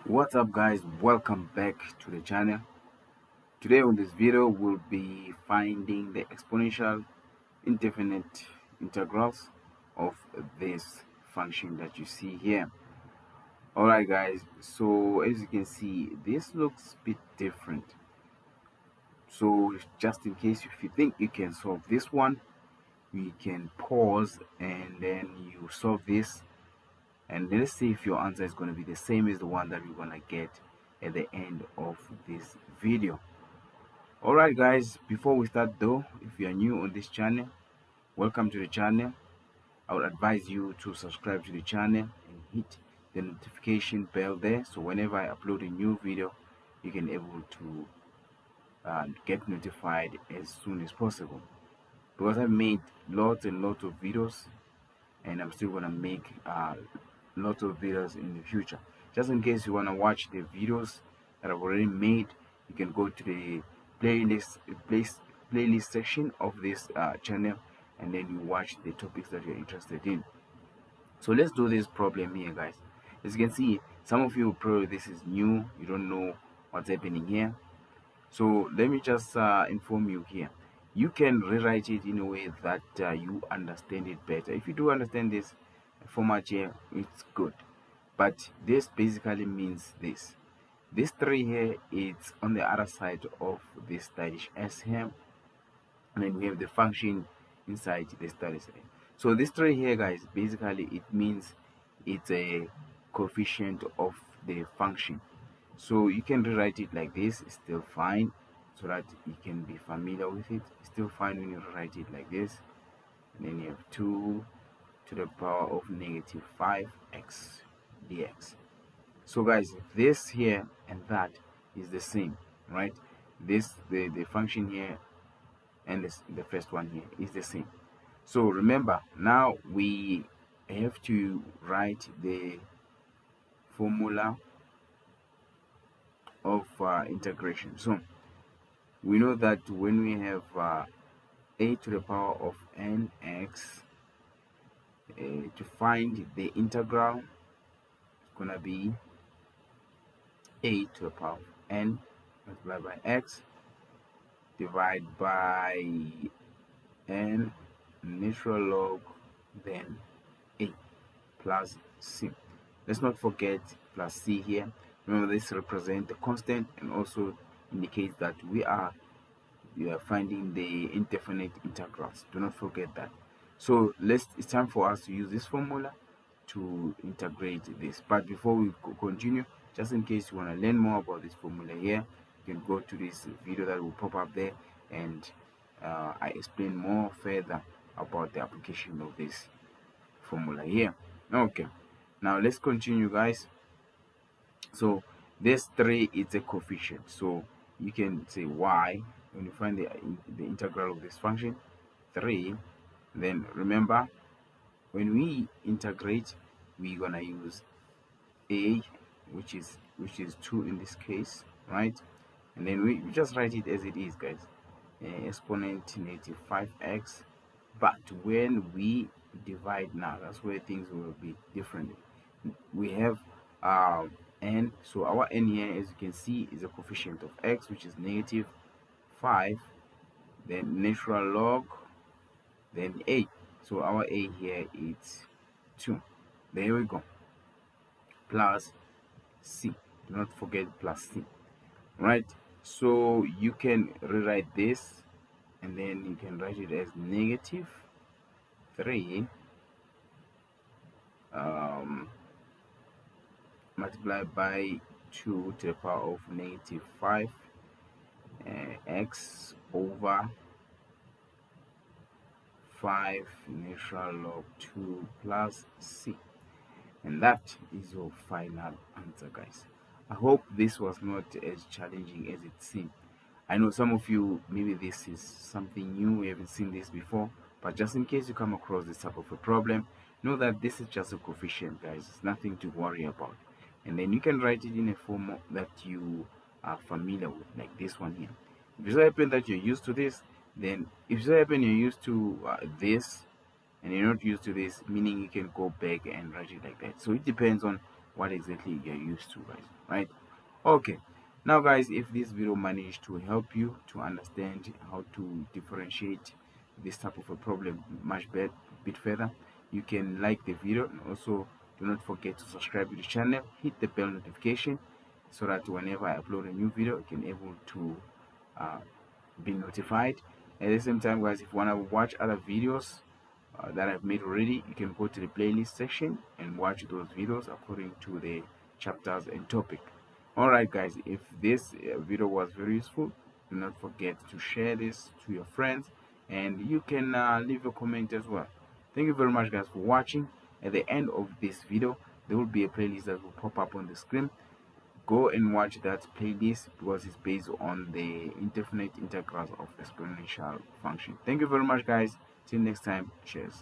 What's up guys, welcome back to the channel. Today on this video we'll be finding the exponential indefinite integrals of this function that you see here. Alright guys, so as you can see this looks a bit different. So just in case if you think you can solve this one, we can pause and then you solve this, and let's see if your answer is going to be the same as the one that we're going to get at the end of this video. Alright guys, before we start though, if you are new on this channel, welcome to the channel. I would advise you to subscribe to the channel and hit the notification bell there, so whenever I upload a new video you can able to get notified as soon as possible, because I've made lots and lots of videos and I'm still gonna make lots of videos in the future. Just in case you want to watch the videos that I've already made, you can go to the playlist playlist section of this channel, and then you watch the topics that you're interested in. So let's do this problem here guys. As you can see, some of you probably this is new, you don't know what's happening here. So let me just inform you here. You can rewrite it in a way that you understand it better. If you do understand this format here, it's good. But this basically means this. This 3 here is on the other side of this stylish s here. And then we have the function inside the stylish s. So this 3 here guys, basically it means it's a coefficient of the function. So you can rewrite it like this, it's still fine, so that you can be familiar with it. It's still fine when you write it like this. And then you have 2 to the power of negative 5x dx. So guys, this here and that is the same, right? This the function here and the first one here is the same. So remember, now we have to write the formula of integration. So we know that when we have a to the power of nx, to find the integral, it's gonna be a to the power of n multiplied by x divided by n natural log then a plus c. Let's not forget plus c here. Remember, this represents the constant and also indicates that we are finding the indefinite integrals. Do not forget that. So it's time for us to use this formula to integrate this. But before we continue, just in case you want to learn more about this formula here, you can go to this video that will pop up there, and I explain more further about the application of this formula here. Okay, now let's continue guys. So this 3 is a coefficient, so you can say y when you find the integral of this function 3. Then remember, when we integrate, we're gonna use a, which is 2 in this case, right? And then we just write it as it is guys, exponent negative 5x. But when we divide, now that's where things will be different. We have n, so our n here, as you can see, is a coefficient of x, which is negative 5, then natural log, then a. So our a here is 2. There we go. Plus c. Do not forget plus c. Right? So you can rewrite this, and then you can write it as negative 3 multiplied by 2 to the power of negative 5 x over 5 natural log 2 plus c. And that is your final answer guys. I hope this was not as challenging as it seemed. I know some of you, maybe this is something new, we haven't seen this before, but just in case you come across this type of a problem, know that this is just a coefficient guys. It's nothing to worry about. And then you can write it in a form that you are familiar with, like this one here. If it so happen that you're used to this, then if it so happen you're used to this and you're not used to this, meaning you can go back and write it like that. So it depends on what exactly you're used to, guys, right? Okay, now guys, if this video managed to help you to understand how to differentiate this type of a problem bit further, you can like the video, and also do not forget to subscribe to the channel, hit the bell notification so that whenever I upload a new video you can able to uh, be notified. At the same time, guys, if you want to watch other videos that I've made already, you can go to the playlist section and watch those videos according to the chapters and topic. Alright guys, if this video was very useful, do not forget to share this to your friends, and you can leave a comment as well. Thank you very much guys for watching. At the end of this video there will be a playlist that will pop up on the screen. Go and watch that playlist because it's based on the indefinite integrals of exponential function. Thank you very much guys. Till next time, cheers.